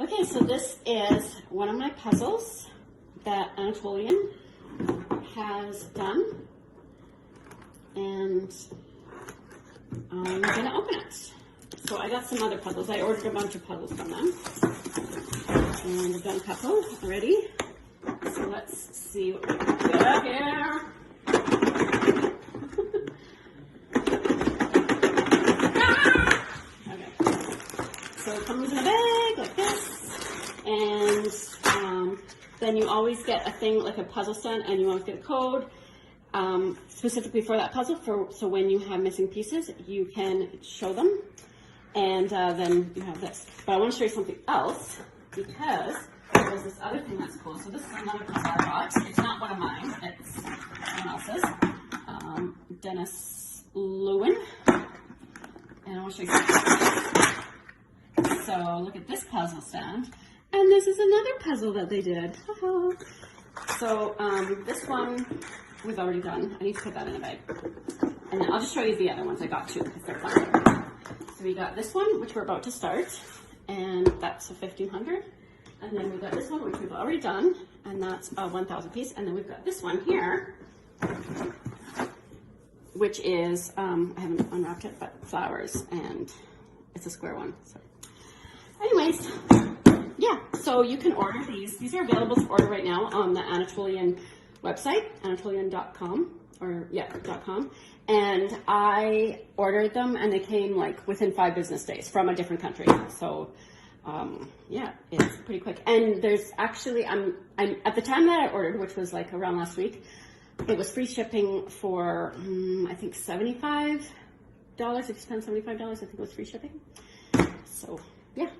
Okay, so this is one of my puzzles that Anatolian has done, and I'm gonna open it. So I got some other puzzles. I ordered a bunch of puzzles from them, and I've done a couple already. So let's see what we can get here. So it comes in a bag like this, and then you always get a thing like a puzzle stand, and you always get a code specifically for that puzzle. So when you have missing pieces, you can show them, and then you have this. But I want to show you something else because there's this other thing that's cool. So this is another puzzle I bought. It's not one of mine. It's someone else's. Dennis Lewin, and I want to show you something. So look at this puzzle stand, and this is another puzzle that they did. So this one we've already done. I need to put that in a bag, and then I'll just show you the other ones I got too because they're fun. So we got this one, which we're about to start, and that's a 1,500. And then we got this one, which we've already done, and that's a 1,000 piece. And then we've got this one here, which is I haven't unwrapped it, but flowers, and it's a square one. So. Anyways, yeah, so you can order these. These are available to order right now on the Anatolian website, anatolian.com, or yeah, .com. And I ordered them, and they came like within 5 business days from a different country. So, yeah, it's pretty quick. And there's actually, I'm at the time that I ordered, which was like around last week, it was free shipping for I think $75. If you spend $75, I think it was free shipping. So, yeah.